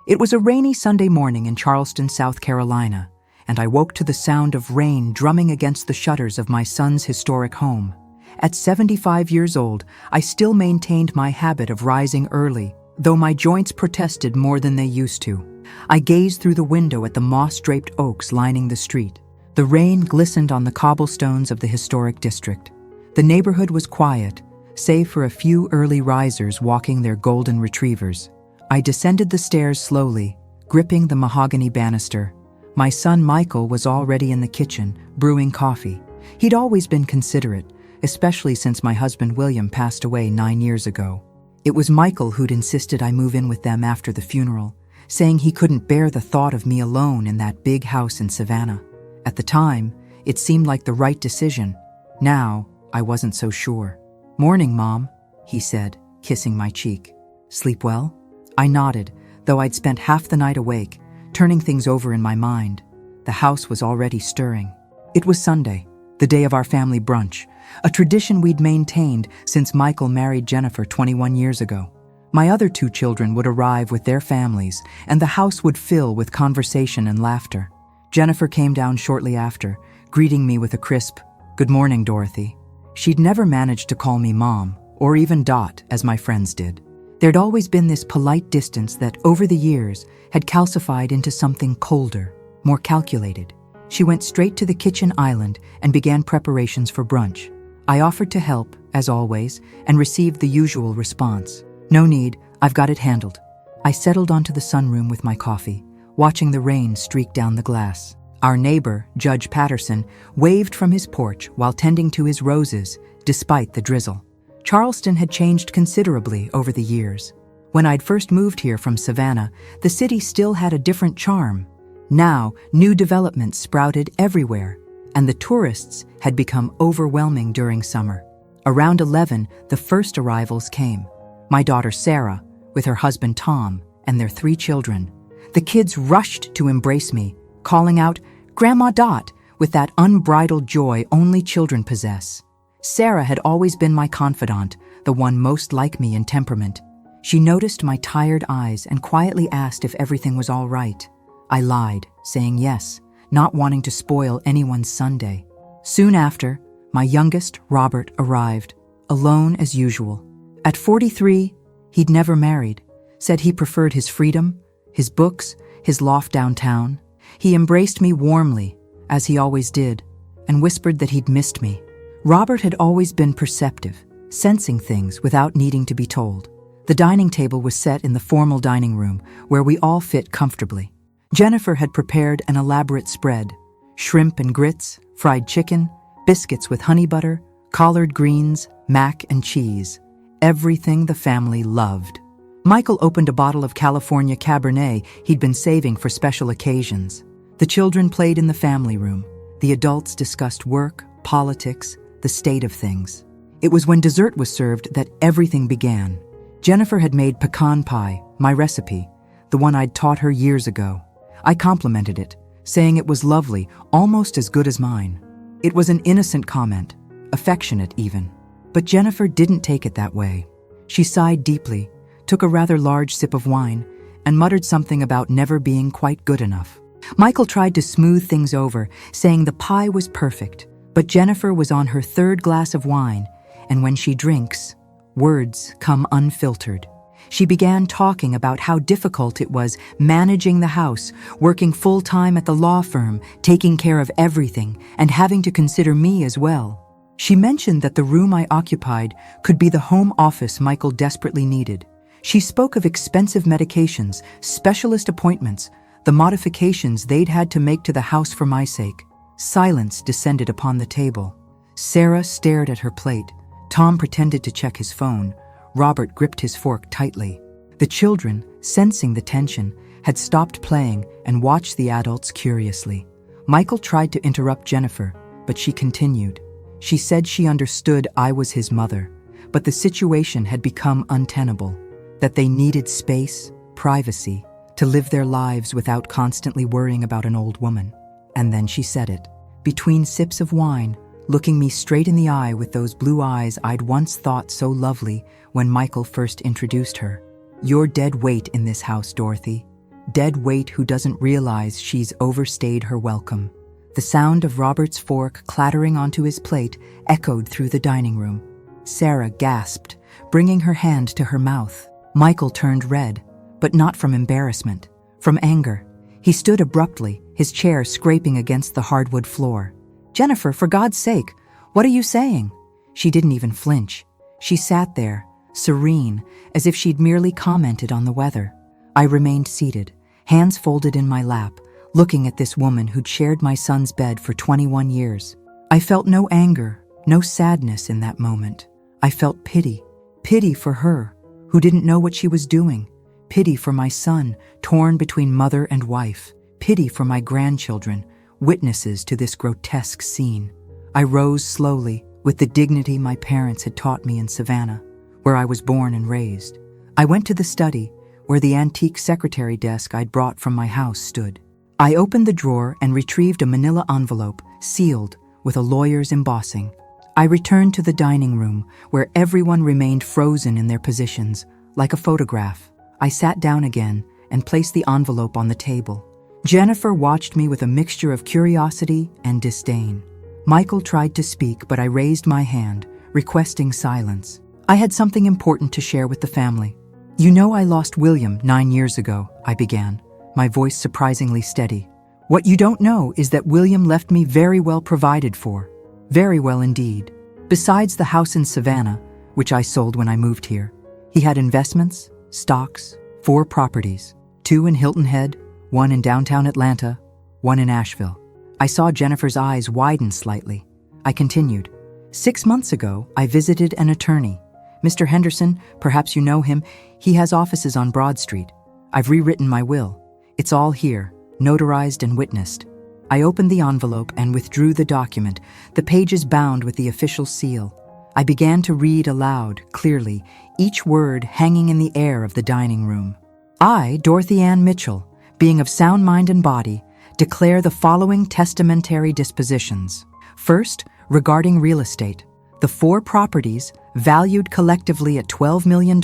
It was a rainy Sunday morning in Charleston, South Carolina, and I woke to the sound of rain drumming against the shutters of my son's historic home. At 75 years old, I still maintained my habit of rising early, though my joints protested more than they used to. I gazed through the window at the moss-draped oaks lining the street. The rain glistened on the cobblestones of the historic district. The neighborhood was quiet, save for a few early risers walking their golden retrievers. I descended the stairs slowly, gripping the mahogany banister. My son Michael was already in the kitchen, brewing coffee. He'd always been considerate, especially since my husband William passed away 9 years ago. It was Michael who'd insisted I move in with them after the funeral, saying he couldn't bear the thought of me alone in that big house in Savannah. At the time, it seemed like the right decision. Now, I wasn't so sure. "Morning, Mom," he said, kissing my cheek. "Sleep well?" I nodded, though I'd spent half the night awake, turning things over in my mind. The house was already stirring. It was Sunday, the day of our family brunch, a tradition we'd maintained since Michael married Jennifer 21 years ago. My other 2 children would arrive with their families, and the house would fill with conversation and laughter. Jennifer came down shortly after, greeting me with a crisp, "Good morning, Dorothy." She'd never managed to call me Mom, or even Dot, as my friends did. There'd always been this polite distance that, over the years, had calcified into something colder, more calculated. She went straight to the kitchen island and began preparations for brunch. I offered to help, as always, and received the usual response. "No need, I've got it handled." I settled onto the sunroom with my coffee, watching the rain streak down the glass. Our neighbor, Judge Patterson, waved from his porch while tending to his roses, despite the drizzle. Charleston had changed considerably over the years. When I'd first moved here from Savannah, the city still had a different charm. Now, new developments sprouted everywhere, and the tourists had become overwhelming during summer. Around 11, the first arrivals came. My daughter Sarah, with her husband Tom, and their 3 children. The kids rushed to embrace me, calling out, "Grandma Dot," with that unbridled joy only children possess. Sarah had always been my confidant, the one most like me in temperament. She noticed my tired eyes and quietly asked if everything was all right. I lied, saying yes, not wanting to spoil anyone's Sunday. Soon after, my youngest, Robert, arrived, alone as usual. At 43, he'd never married, said he preferred his freedom, his books, his loft downtown. He embraced me warmly, as he always did, and whispered that he'd missed me. Robert had always been perceptive, sensing things without needing to be told. The dining table was set in the formal dining room, where we all fit comfortably. Jennifer had prepared an elaborate spread: shrimp and grits, fried chicken, biscuits with honey butter, collard greens, mac and cheese. Everything the family loved. Michael opened a bottle of California Cabernet he'd been saving for special occasions. The children played in the family room. The adults discussed work, politics, the state of things. It was when dessert was served that everything began. Jennifer had made pecan pie, my recipe, the one I'd taught her years ago. I complimented it, saying it was lovely, almost as good as mine. It was an innocent comment, affectionate even. But Jennifer didn't take it that way. She sighed deeply, took a rather large sip of wine, and muttered something about never being quite good enough. Michael tried to smooth things over, saying the pie was perfect, but Jennifer was on her 3rd glass of wine, and when she drinks, words come unfiltered. She began talking about how difficult it was managing the house, working full-time at the law firm, taking care of everything, and having to consider me as well. She mentioned that the room I occupied could be the home office Michael desperately needed. She spoke of expensive medications, specialist appointments, the modifications they'd had to make to the house for my sake. Silence descended upon the table. Sarah stared at her plate. Tom pretended to check his phone. Robert gripped his fork tightly. The children, sensing the tension, had stopped playing and watched the adults curiously. Michael tried to interrupt Jennifer, but she continued. She said she understood I was his mother, but the situation had become untenable, that they needed space, privacy, to live their lives without constantly worrying about an old woman. And then she said it, between sips of wine, looking me straight in the eye with those blue eyes I'd once thought so lovely when Michael first introduced her. "You're dead weight in this house, Dorothy. dead weight who doesn't realize she's overstayed her welcome. The sound of Robert's fork clattering onto his plate echoed through the dining room. Sarah gasped, bringing her hand to her mouth. Michael turned red, but not from embarrassment, from anger. He stood abruptly, his chair scraping against the hardwood floor. "Jennifer, for God's sake, what are you saying?" She didn't even flinch. She sat there, serene, as if she'd merely commented on the weather. I remained seated, hands folded in my lap, looking at this woman who'd shared my son's bed for 21 years. I felt no anger, no sadness in that moment. I felt pity. Pity for her, who didn't know what she was doing. Pity for my son, torn between mother and wife. Pity for my grandchildren, witnesses to this grotesque scene. I rose slowly, with the dignity my parents had taught me in Savannah, where I was born and raised. I went to the study, where the antique secretary desk I'd brought from my house stood. I opened the drawer and retrieved a manila envelope, sealed, with a lawyer's embossing. I returned to the dining room, where everyone remained frozen in their positions, like a photograph. I sat down again and placed the envelope on the table. Jennifer watched me with a mixture of curiosity and disdain. Michael tried to speak, but I raised my hand, requesting silence. I had something important to share with the family. "You know I lost William 9 years ago," I began, my voice surprisingly steady. "What you don't know is that William left me very well provided for. Very well indeed. Besides the house in Savannah, which I sold when I moved here, he had investments, stocks, 4 properties, 2 in Hilton Head, 1 in downtown Atlanta, 1 in Asheville." I saw Jennifer's eyes widen slightly. I continued, "6 months ago, I visited an attorney. Mr. Henderson, perhaps you know him, he has offices on Broad Street. I've rewritten my will. It's all here, notarized and witnessed." I opened the envelope and withdrew the document, the pages bound with the official seal. I began to read aloud, clearly, each word hanging in the air of the dining room. "I, Dorothy Ann Mitchell, being of sound mind and body, declare the following testamentary dispositions. First, regarding real estate, the 4 properties, valued collectively at $12 million,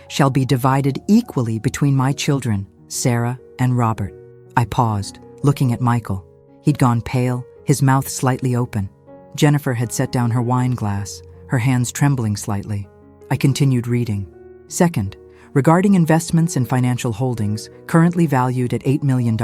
shall be divided equally between my children, Sarah and Robert." I paused, looking at Michael. He'd gone pale, his mouth slightly open. Jennifer had set down her wine glass, her hands trembling slightly. I continued reading. "Second, regarding investments and financial holdings, currently valued at $8 million,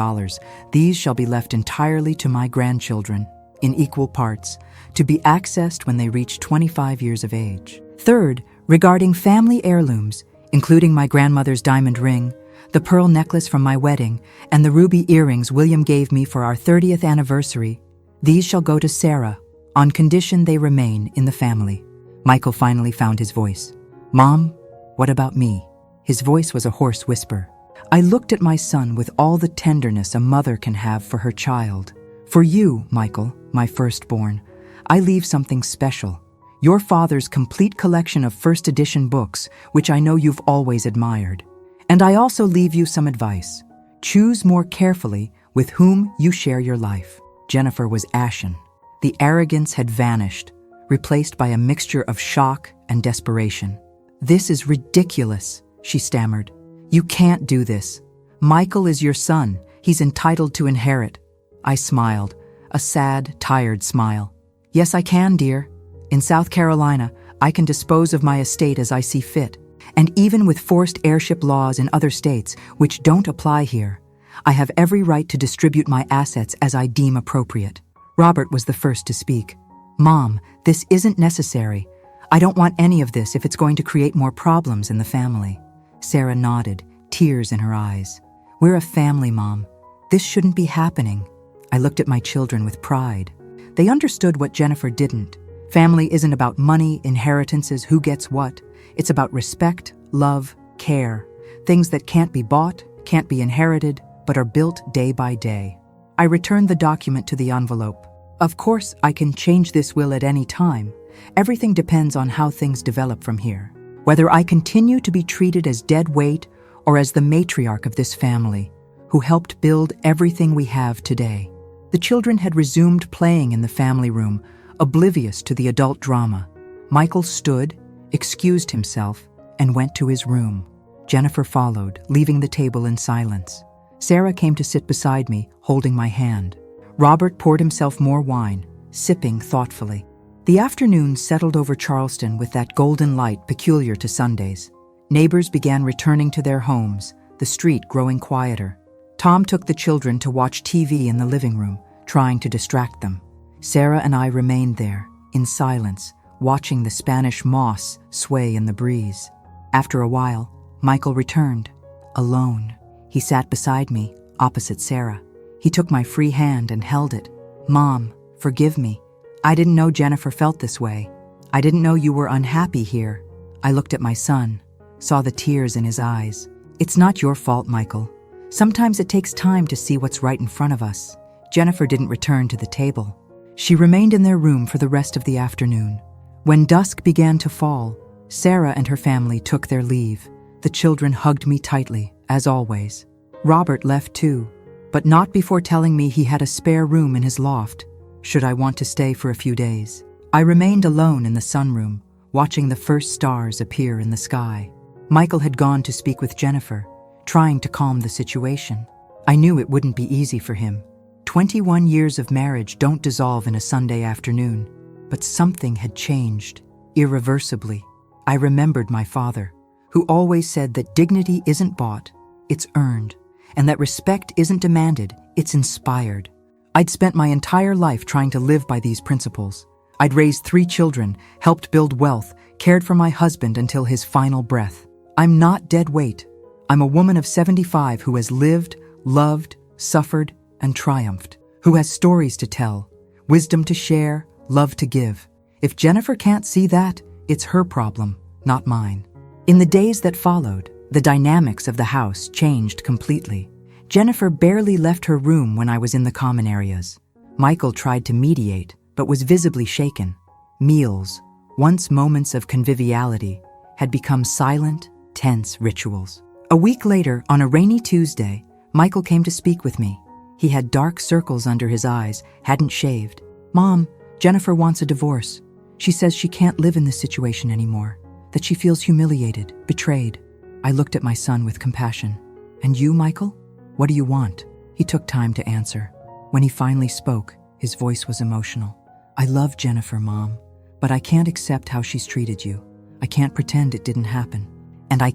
these shall be left entirely to my grandchildren, in equal parts, to be accessed when they reach 25 years of age. Third, regarding family heirlooms, including my grandmother's diamond ring, the pearl necklace from my wedding, and the ruby earrings William gave me for our 30th anniversary, these shall go to Sarah, on condition they remain in the family." Michael finally found his voice. "Mom, what about me?" His voice was a hoarse whisper. I looked at my son with all the tenderness a mother can have for her child. "For you, Michael, my firstborn, I leave something special. Your father's complete collection of first edition books, which I know you've always admired. And I also leave you some advice. Choose more carefully with whom you share your life." Jennifer was ashen. The arrogance had vanished, replaced by a mixture of shock and desperation. "This is ridiculous," she stammered. "You can't do this. Michael is your son. He's entitled to inherit." I smiled, a sad, tired smile. "Yes, I can, dear. In South Carolina, I can dispose of my estate as I see fit. And even with forced heirship laws in other states, which don't apply here, I have every right to distribute my assets as I deem appropriate." Robert was the first to speak. "Mom, this isn't necessary. I don't want any of this if it's going to create more problems in the family." Sarah nodded, tears in her eyes. "We're a family, Mom. This shouldn't be happening." I looked at my children with pride. They understood what Jennifer didn't. Family isn't about money, inheritances, who gets what. It's about respect, love, care. Things that can't be bought, can't be inherited, but are built day by day. I returned the document to the envelope. "Of course, I can change this will at any time. Everything depends on how things develop from here. Whether I continue to be treated as dead weight or as the matriarch of this family, who helped build everything we have today." The children had resumed playing in the family room, oblivious to the adult drama. Michael stood, excused himself, and went to his room. Jennifer followed, leaving the table in silence. Sarah came to sit beside me, holding my hand. Robert poured himself more wine, sipping thoughtfully. The afternoon settled over Charleston with that golden light peculiar to Sundays. Neighbors began returning to their homes, the street growing quieter. Tom took the children to watch TV in the living room, trying to distract them. Sarah and I remained there, in silence, watching the Spanish moss sway in the breeze. After a while, Michael returned, alone. He sat beside me, opposite Sarah. He took my free hand and held it. "Mom, forgive me. I didn't know Jennifer felt this way. I didn't know you were unhappy here." I looked at my son, saw the tears in his eyes. "It's not your fault, Michael. Sometimes it takes time to see what's right in front of us." Jennifer didn't return to the table. She remained in their room for the rest of the afternoon. When dusk began to fall, Sarah and her family took their leave. The children hugged me tightly, as always. Robert left too, but not before telling me he had a spare room in his loft, should I want to stay for a few days. I remained alone in the sunroom, watching the first stars appear in the sky. Michael had gone to speak with Jennifer, trying to calm the situation. I knew it wouldn't be easy for him. 21 years of marriage don't dissolve in a Sunday afternoon, but something had changed, irreversibly. I remembered my father, who always said that dignity isn't bought, it's earned, and that respect isn't demanded, it's inspired. I'd spent my entire life trying to live by these principles. I'd raised 3 children, helped build wealth, cared for my husband until his final breath. I'm not dead weight. I'm a woman of 75 who has lived, loved, suffered, and triumphed, who has stories to tell, wisdom to share, love to give. If Jennifer can't see that, it's her problem, not mine. In the days that followed, the dynamics of the house changed completely. Jennifer barely left her room when I was in the common areas. Michael tried to mediate, but was visibly shaken. Meals, once moments of conviviality, had become silent, tense rituals. A week later, on a rainy Tuesday, Michael came to speak with me. He had dark circles under his eyes, hadn't shaved. "Mom, Jennifer wants a divorce. She says she can't live in this situation anymore, that she feels humiliated, betrayed." I looked at my son with compassion. "And you, Michael? What do you want?" He took time to answer. When he finally spoke, his voice was emotional. "I love Jennifer, Mom, but I can't accept how she's treated you. I can't pretend it didn't happen. And I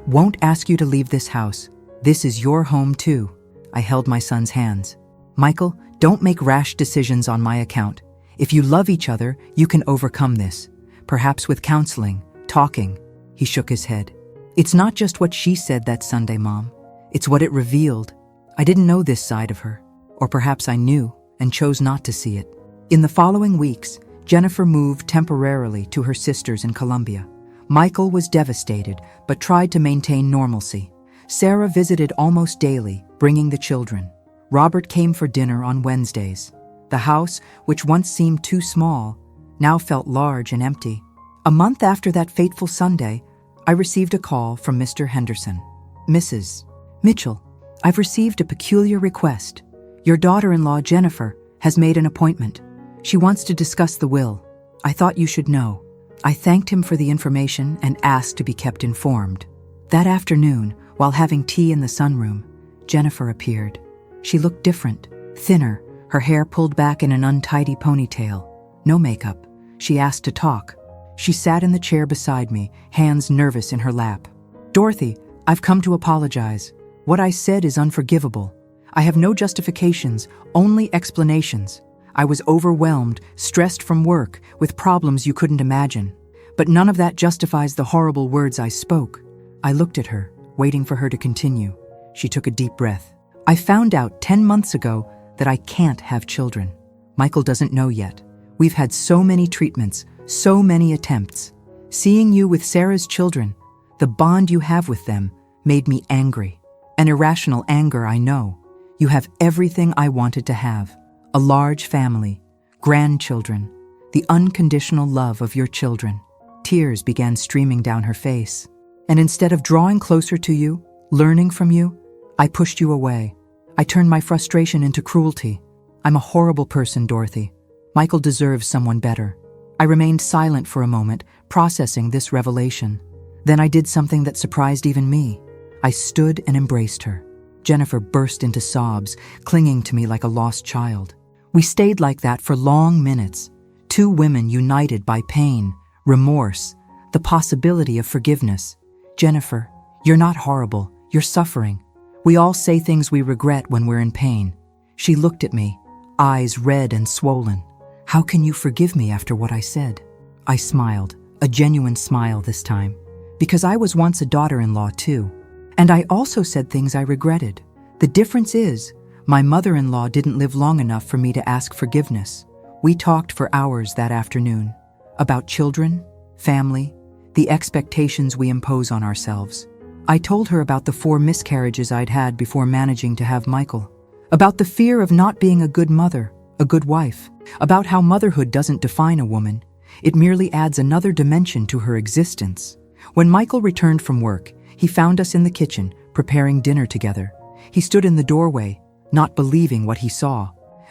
won't ask you to leave this house. This is your home too." I held my son's hands. "Michael, don't make rash decisions on my account. If you love each other, you can overcome this. Perhaps with counseling, talking." He shook his head. "It's not just what she said that Sunday, Mom. It's what it revealed. I didn't know this side of her. Or perhaps I knew and chose not to see it." In the following weeks, Jennifer moved temporarily to her sisters in Colombia. Michael was devastated, but tried to maintain normalcy. Sarah visited almost daily, bringing the children. Robert came for dinner on Wednesdays. The house, which once seemed too small, now felt large and empty. A month after that fateful Sunday, I received a call from Mr. Henderson. "Mrs. Mitchell, I've received a peculiar request. Your daughter-in-law, Jennifer, has made an appointment. She wants to discuss the will. I thought you should know." I thanked him for the information and asked to be kept informed. That afternoon, while having tea in the sunroom, Jennifer appeared. She looked different, thinner, her hair pulled back in an untidy ponytail. No makeup. She asked to talk. She sat in the chair beside me, hands nervous in her lap. "Dorothy, I've come to apologize. What I said is unforgivable. I have no justifications, only explanations. I was overwhelmed, stressed from work, with problems you couldn't imagine. But none of that justifies the horrible words I spoke." I looked at her, waiting for her to continue. She took a deep breath. "I found out 10 months ago that I can't have children. Michael doesn't know yet. We've had so many treatments, so many attempts. Seeing you with Sarah's children, the bond you have with them, made me angry. An irrational anger, I know. You have everything I wanted to have. A large family, grandchildren, the unconditional love of your children." Tears began streaming down her face. "And instead of drawing closer to you, learning from you, I pushed you away. I turned my frustration into cruelty. I'm a horrible person, Dorothy. Michael deserves someone better." I remained silent for a moment, processing this revelation. Then I did something that surprised even me. I stood and embraced her. Jennifer burst into sobs, clinging to me like a lost child. We stayed like that for long minutes, two women united by pain, remorse, the possibility of forgiveness. Jennifer, you're not horrible, you're suffering. We all say things we regret when we're in pain. She looked at me, eyes red and swollen. How can you forgive me after what I said? I smiled, a genuine smile this time, because I was once a daughter-in-law too. And I also said things I regretted. The difference is, my mother-in-law didn't live long enough for me to ask forgiveness. We talked for hours that afternoon, about children, family, the expectations we impose on ourselves. I told her about the 4 miscarriages I'd had before managing to have Michael, about the fear of not being a good mother, a good wife, about how motherhood doesn't define a woman, it merely adds another dimension to her existence. When Michael returned from work, he found us in the kitchen, preparing dinner together. He stood in the doorway, not believing what he saw.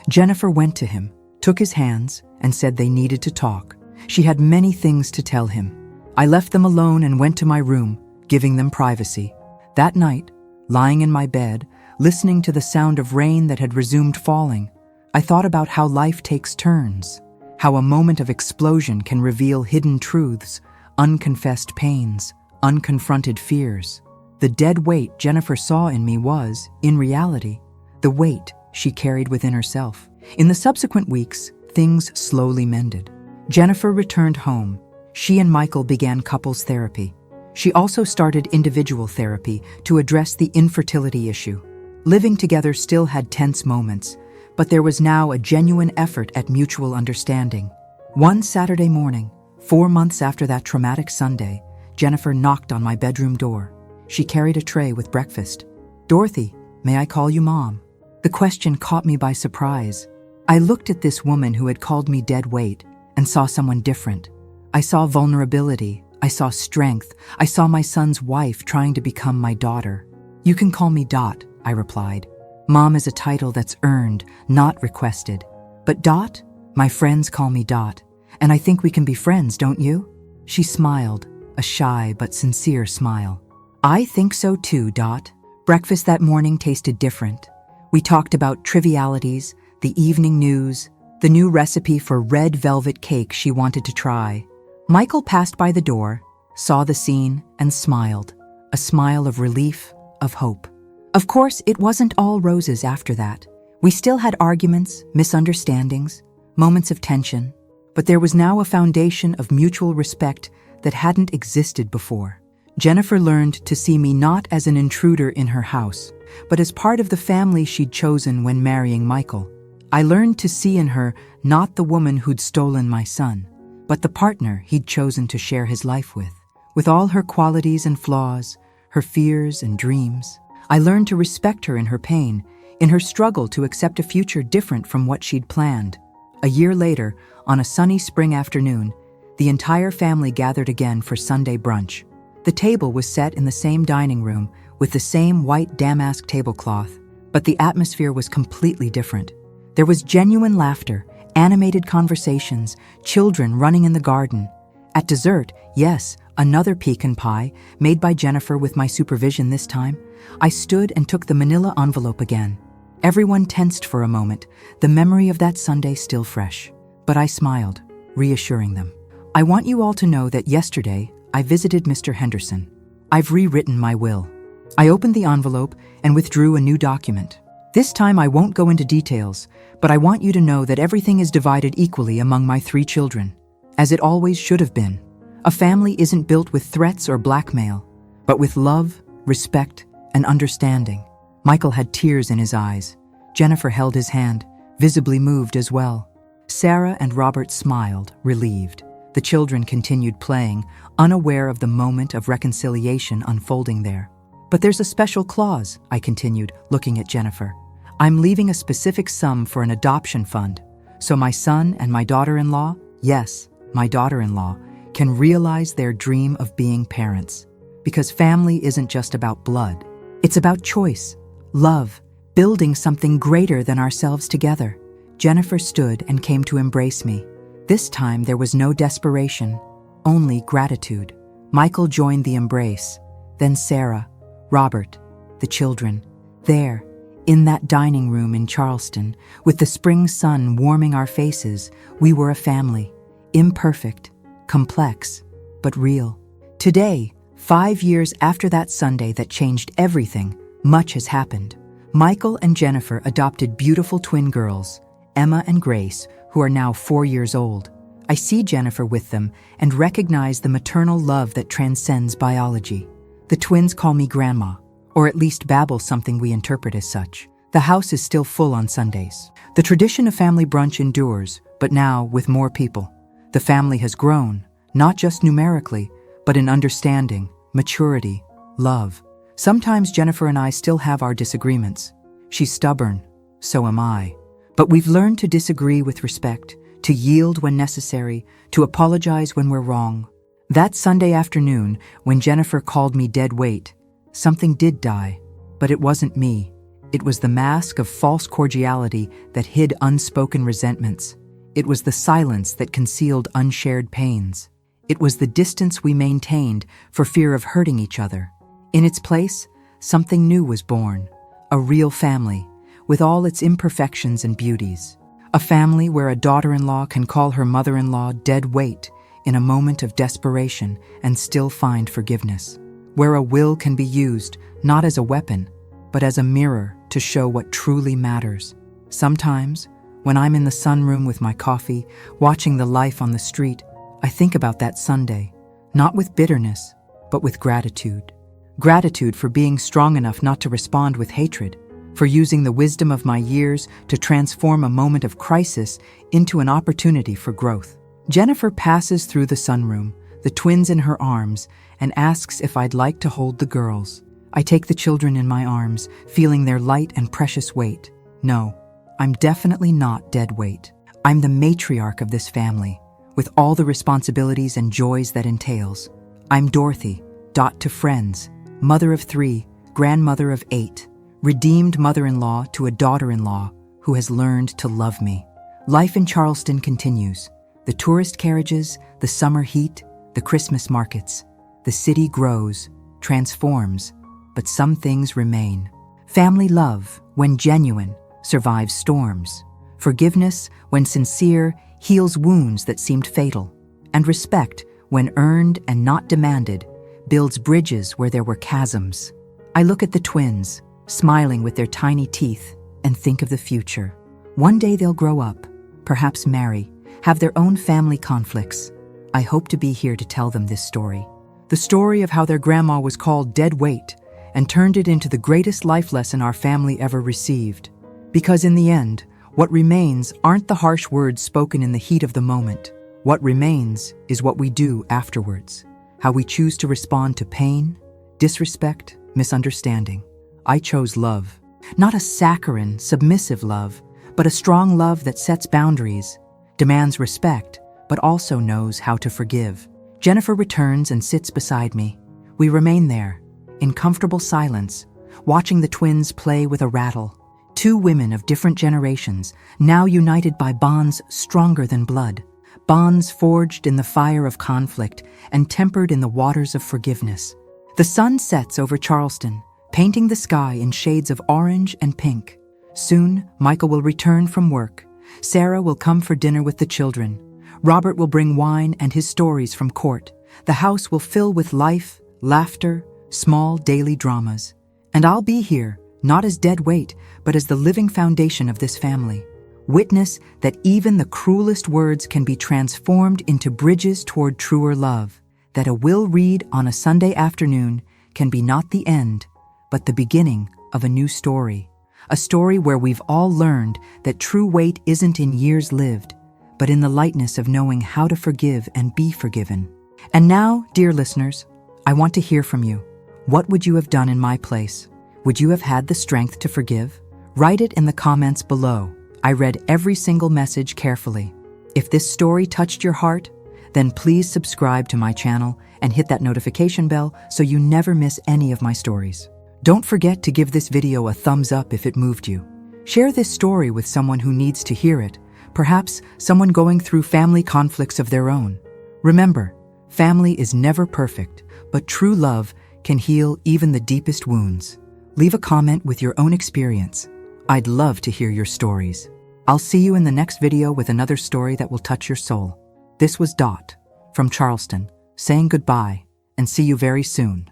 Jennifer went to him, took his hands, and said they needed to talk. She had many things to tell him. I left them alone and went to my room, giving them privacy. That night, lying in my bed, listening to the sound of rain that had resumed falling, I thought about how life takes turns, how a moment of explosion can reveal hidden truths, unconfessed pains, unconfronted fears. The dead weight Jennifer saw in me was, in reality, the weight she carried within herself. In the subsequent weeks, things slowly mended. Jennifer returned home. She and Michael began couples therapy. She also started individual therapy to address the infertility issue. Living together still had tense moments, but there was now a genuine effort at mutual understanding. One Saturday morning, 4 months after that traumatic Sunday, Jennifer knocked on my bedroom door. She carried a tray with breakfast. "Dorothy, may I call you Mom?" The question caught me by surprise. I looked at this woman who had called me dead weight and saw someone different. I saw vulnerability, I saw strength, I saw my son's wife trying to become my daughter. "You can call me Dot," I replied. Mom is a title that's earned, not requested. "But Dot? My friends call me Dot, and I think we can be friends, don't you?" She smiled, a shy but sincere smile. "I think so too, Dot." Breakfast that morning tasted different. We talked about trivialities, the evening news, the new recipe for red velvet cake she wanted to try. Michael passed by the door, saw the scene, and smiled, a smile of relief, of hope. Of course, it wasn't all roses after that. We still had arguments, misunderstandings, moments of tension, but there was now a foundation of mutual respect that hadn't existed before. Jennifer learned to see me not as an intruder in her house, but as part of the family she'd chosen when marrying Michael. I learned to see in her not the woman who'd stolen my son, but the partner he'd chosen to share his life with. With all her qualities and flaws, her fears and dreams, I learned to respect her in her pain, in her struggle to accept a future different from what she'd planned. A year later, on a sunny spring afternoon, the entire family gathered again for Sunday brunch. The table was set in the same dining room with the same white damask tablecloth, but the atmosphere was completely different. There was genuine laughter, animated conversations, children running in the garden. At dessert, yes, another pecan pie, made by Jennifer with my supervision this time, I stood and took the manila envelope again. Everyone tensed for a moment, the memory of that Sunday still fresh. But I smiled, reassuring them. "I want you all to know that yesterday, I visited Mr. Henderson. I've rewritten my will." I opened the envelope and withdrew a new document. "This time I won't go into details, but I want you to know that everything is divided equally among my 3 children, as it always should have been. A family isn't built with threats or blackmail, but with love, respect, and understanding." Michael had tears in his eyes. Jennifer held his hand, visibly moved as well. Sarah and Robert smiled, relieved. The children continued playing, unaware of the moment of reconciliation unfolding there. "But there's a special clause," I continued, looking at Jennifer. "I'm leaving a specific sum for an adoption fund, so my son and my daughter-in-law, yes, my daughter-in-law, can realize their dream of being parents. Because family isn't just about blood. It's about choice, love, building something greater than ourselves together." Jennifer stood and came to embrace me. This time there was no desperation, only gratitude. Michael joined the embrace, then Sarah, Robert, the children. There, in that dining room in Charleston, with the spring sun warming our faces, we were a family. Imperfect, complex, but real. Today, 5 years after that Sunday that changed everything, much has happened. Michael and Jennifer adopted beautiful twin girls, Emma and Grace, who are now 4 years old. I see Jennifer with them and recognize the maternal love that transcends biology. The twins call me Grandma, or at least babble something we interpret as such. The house is still full on Sundays. The tradition of family brunch endures, but now with more people. The family has grown, not just numerically, but in understanding, maturity, love. Sometimes Jennifer and I still have our disagreements. She's stubborn, so am I. But we've learned to disagree with respect, to yield when necessary, to apologize when we're wrong. That Sunday afternoon, when Jennifer called me dead weight, something did die, but it wasn't me. It was the mask of false cordiality that hid unspoken resentments. It was the silence that concealed unshared pains. It was the distance we maintained for fear of hurting each other. In its place, something new was born, a real family, with all its imperfections and beauties. A family where a daughter-in-law can call her mother-in-law dead weight in a moment of desperation and still find forgiveness. Where a will can be used not as a weapon, but as a mirror to show what truly matters. Sometimes, when I'm in the sunroom with my coffee, watching the life on the street, I think about that Sunday, not with bitterness, but with gratitude. Gratitude for being strong enough not to respond with hatred, for using the wisdom of my years to transform a moment of crisis into an opportunity for growth. Jennifer passes through the sunroom, the twins in her arms, and asks if I'd like to hold the girls. I take the children in my arms, feeling their light and precious weight. No, I'm definitely not dead weight. I'm the matriarch of this family, with all the responsibilities and joys that entails. I'm Dorothy, dot to friends, mother of 3, grandmother of 8, redeemed mother-in-law to a daughter-in-law who has learned to love me. Life in Charleston continues. The tourist carriages, the summer heat, the Christmas markets. The city grows, transforms, but some things remain. Family love, when genuine, survives storms. Forgiveness, when sincere, heals wounds that seemed fatal. And respect, when earned and not demanded, builds bridges where there were chasms. I look at the twins, smiling with their tiny teeth, and think of the future. One day they'll grow up, perhaps marry, have their own family conflicts. I hope to be here to tell them this story. The story of how their grandma was called dead weight and turned it into the greatest life lesson our family ever received. Because in the end, what remains aren't the harsh words spoken in the heat of the moment. What remains is what we do afterwards, how we choose to respond to pain, disrespect, misunderstanding. I chose love, not a saccharine, submissive love, but a strong love that sets boundaries, demands respect, but also knows how to forgive. Jennifer returns and sits beside me. We remain there, in comfortable silence, watching the twins play with a rattle. 2 women of different generations, now united by bonds stronger than blood, bonds forged in the fire of conflict and tempered in the waters of forgiveness. The sun sets over Charleston, painting the sky in shades of orange and pink. Soon, Michael will return from work. Sarah will come for dinner with the children. Robert will bring wine and his stories from court. The house will fill with life, laughter, small daily dramas. And I'll be here, not as dead weight, but as the living foundation of this family. Witness that even the cruelest words can be transformed into bridges toward truer love. That a will read on a Sunday afternoon can be not the end, but the beginning of a new story. A story where we've all learned that true weight isn't in years lived, but in the lightness of knowing how to forgive and be forgiven. And now, dear listeners, I want to hear from you. What would you have done in my place? Would you have had the strength to forgive? Write it in the comments below. I read every single message carefully. If this story touched your heart, then please subscribe to my channel and hit that notification bell so you never miss any of my stories. Don't forget to give this video a thumbs up if it moved you. Share this story with someone who needs to hear it, perhaps someone going through family conflicts of their own. Remember, family is never perfect, but true love can heal even the deepest wounds. Leave a comment with your own experience. I'd love to hear your stories. I'll see you in the next video with another story that will touch your soul. This was Dot from Charleston, saying goodbye and see you very soon.